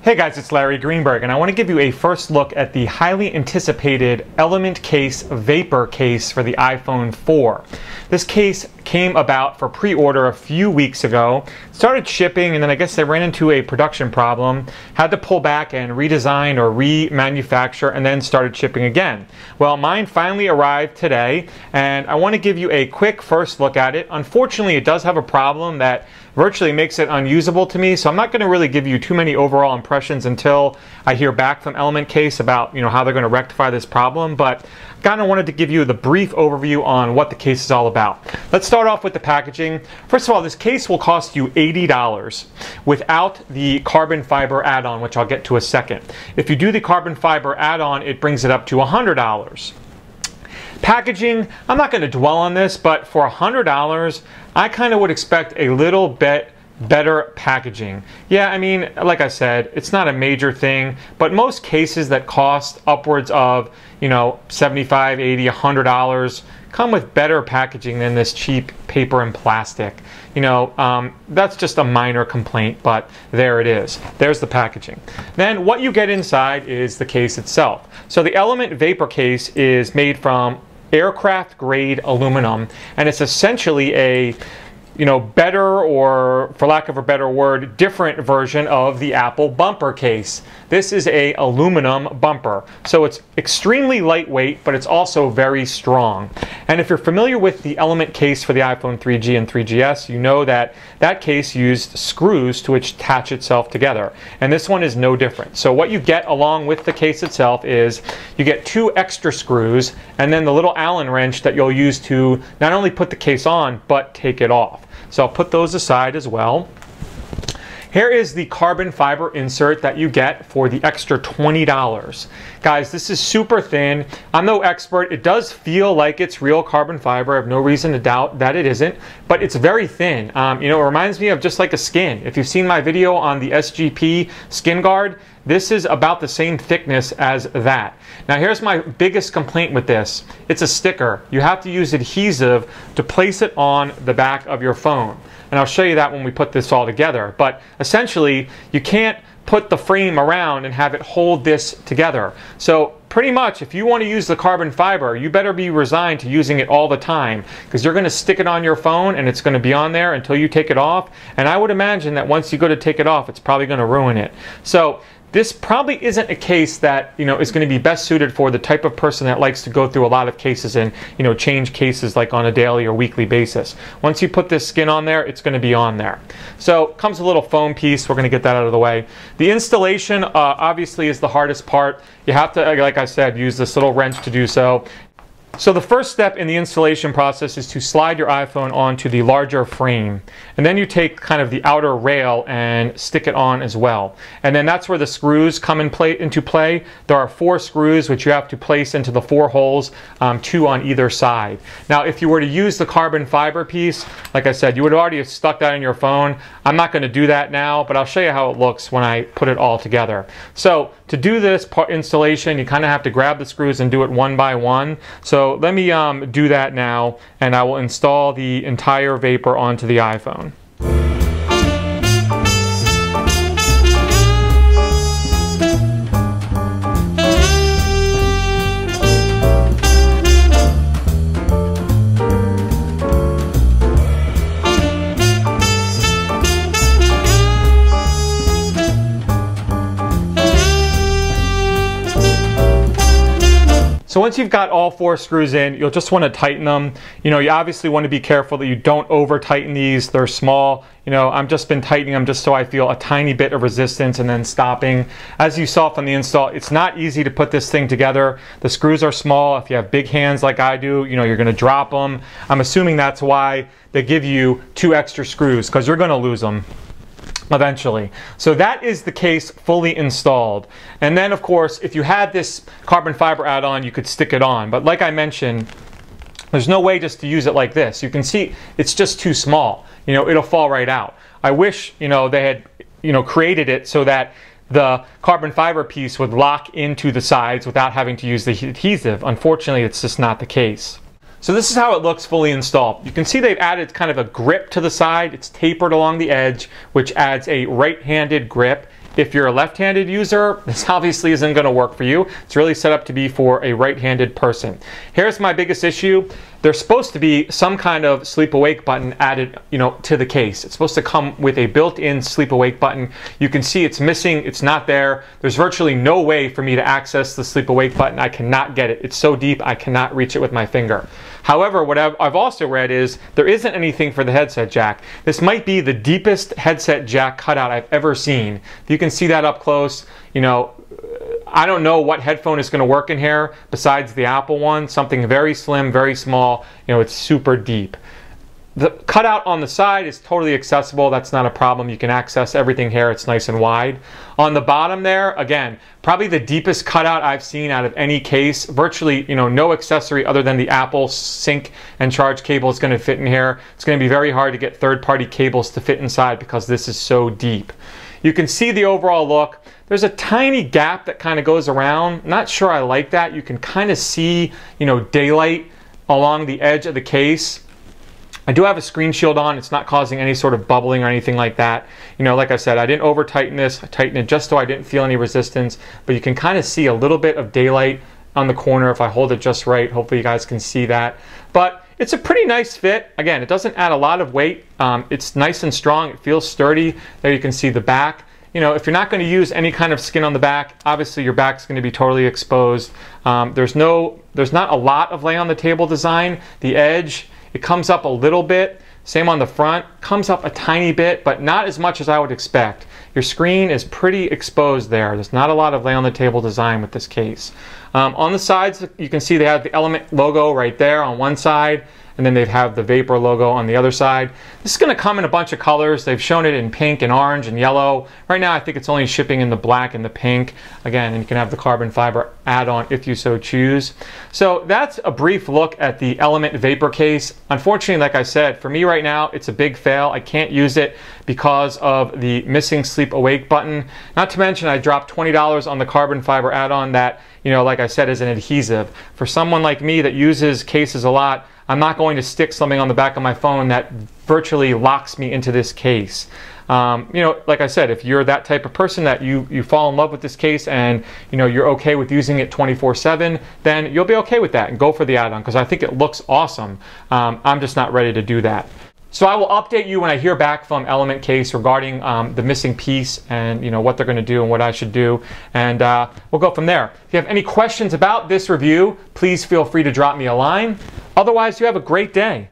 Hey guys, it's Larry Greenberg, and I want to give you a first look at the highly anticipated Element Case Vapor case for the iPhone 4. This case came about for pre-order a few weeks ago, started shipping, and then I guess they ran into a production problem, had to pull back and redesign or remanufacture, and then started shipping again. Well, mine finally arrived today, and I want to give you a quick first look at it. Unfortunately, it does have a problem that virtually makes it unusable to me, so I'm not going to really give you too many overall impressions until I hear back from Element Case about how they're going to rectify this problem. But I kind of wanted to give you the brief overview on what the case is all about. Let's start off with the packaging. First of all, this case will cost you $80 without the carbon fiber add-on, which I'll get to in a second. If you do the carbon fiber add-on, it brings it up to $100. Packaging, I'm not going to dwell on this, but for $100, I kind of would expect a little bit better packaging. Yeah, I mean, like I said, it's not a major thing, but most cases that cost upwards of, $75, $80, $100 come with better packaging than this cheap paper and plastic. That's just a minor complaint, but there it is. There's the packaging. Then what you get inside is the case itself. So the Element Vapor case is made from aircraft grade aluminum, and it's essentially a better, or for lack of a better word, different version of the Apple bumper case. This is a aluminum bumper, so it's extremely lightweight, but it's also very strong. And if you're familiar with the Element case for the iPhone 3G and 3GS, you know that that case used screws to attach itself together, and this one is no different. So what you get along with the case itself is you get 2 extra screws, and then the little Allen wrench that you'll use to not only put the case on, but take it off. So I'll put those aside as well. Here is the carbon fiber insert that you get for the extra $20. Guys, this is super thin. I'm no expert. It does feel like it's real carbon fiber. I have no reason to doubt that it isn't, but it's very thin. It reminds me of just like a skin. If you've seen my video on the SGP skin guard, this is about the same thickness as that. Now here's my biggest complaint with this. It's a sticker. You have to use adhesive to place it on the back of your phone. And I'll show you that when we put this all together. But essentially, you can't put the frame around and have it hold this together. So pretty much, if you want to use the carbon fiber, you better be resigned to using it all the time, because you're going to stick it on your phone and it's going to be on there until you take it off. And I would imagine that once you go to take it off, it's probably going to ruin it. So this probably isn't a case that is going to be best suited for the type of person that likes to go through a lot of cases and change cases like on a daily or weekly basis. Once you put this skin on there, it's going to be on there. So comes a little foam piece. We're going to get that out of the way. The installation obviously is the hardest part. You have to, like I said, use this little wrench to do so. So the first step in the installation process is to slide your iPhone onto the larger frame, and then you take kind of the outer rail and stick it on as well. And then that's where the screws come into play. There are 4 screws which you have to place into the 4 holes, 2 on either side. Now if you were to use the carbon fiber piece, like I said, you would already have stuck that in your phone. I'm not going to do that now, but I'll show you how it looks when I put it all together. So to do this installation, you kind of have to grab the screws and do it one by one. So let me do that now, and I will install the entire Vapor onto the iPhone. So once you've got all 4 screws in, you'll just want to tighten them. You obviously want to be careful that you don't over tighten these. They're small. I've just been tightening them just so I feel a tiny bit of resistance and then stopping. As you saw from the install, it's not easy to put this thing together. The screws are small. If you have big hands like I do, you're going to drop them. I'm assuming that's why they give you 2 extra screws, because you're going to lose them eventually. So that is the case fully installed. And then of course, if you had this carbon fiber add-on, you could stick it on. But like I mentioned, there's no way just to use it like this. You can see it's just too small. It'll fall right out. I wish they had created it so that the carbon fiber piece would lock into the sides without having to use the adhesive. Unfortunately, it's just not the case. So this is how it looks fully installed. You can see they've added kind of a grip to the side. It's tapered along the edge, which adds a right-handed grip. If you're a left-handed user, this obviously isn't going to work for you. It's really set up to be for a right-handed person. Here's my biggest issue. There's supposed to be some kind of sleep awake button added, to the case. It's supposed to come with a built-in sleep awake button. You can see it's missing. It's not there. There's virtually no way for me to access the sleep awake button. I cannot get it. It's so deep I cannot reach it with my finger. However, what I've also read is there isn't anything for the headset jack. This might be the deepest headset jack cutout I've ever seen. If you can see that up close, I don't know what headphone is going to work in here besides the Apple one. Something very slim, very small. It's super deep. The cutout on the side is totally accessible. That's not a problem. You can access everything here. It's nice and wide. On the bottom there, again, probably the deepest cutout I've seen out of any case. Virtually, no accessory other than the Apple sync and charge cable is going to fit in here. It's going to be very hard to get third-party cables to fit inside because this is so deep. You can see the overall look. There's a tiny gap that kind of goes around. Not sure I like that. You can kind of see, daylight along the edge of the case. I do have a screen shield on. It's not causing any sort of bubbling or anything like that. Like I said, I didn't over tighten this. I tightened it just so I didn't feel any resistance, but you can kind of see a little bit of daylight on the corner if I hold it just right. Hopefully you guys can see that. But it's a pretty nice fit. Again, it doesn't add a lot of weight. It's nice and strong. It feels sturdy. There you can see the back. If you're not going to use any kind of skin on the back, obviously your back's going to be totally exposed. There's not a lot of lay on the table design. The edge, it comes up a little bit. Same on the front, comes up a tiny bit, but not as much as I would expect. Your screen is pretty exposed there. There's not a lot of lay on the table design with this case. On the sides, you can see they have the Element logo right there on one side, and then they have the Vapor logo on the other side. This is going to come in a bunch of colors. They've shown it in pink and orange and yellow. Right now I think it's only shipping in the black and the pink. Again, and you can have the carbon fiber add-on if you so choose. So that's a brief look at the Element Vapor case. Unfortunately, like I said, for me right now it's a big fail. I can't use it because of the missing sleep awake button. Not to mention I dropped $20 on the carbon fiber add-on that, like I said, is an adhesive. For someone like me that uses cases a lot, I'm not going to stick something on the back of my phone that virtually locks me into this case. Like I said, if you're that type of person that you fall in love with this case and you're okay with using it 24/7, then you'll be okay with that and go for the add-on because I think it looks awesome. I'm just not ready to do that. So I will update you when I hear back from Element Case regarding the missing piece and what they're going to do and what I should do, and we'll go from there. If you have any questions about this review, please feel free to drop me a line. Otherwise, you have a great day.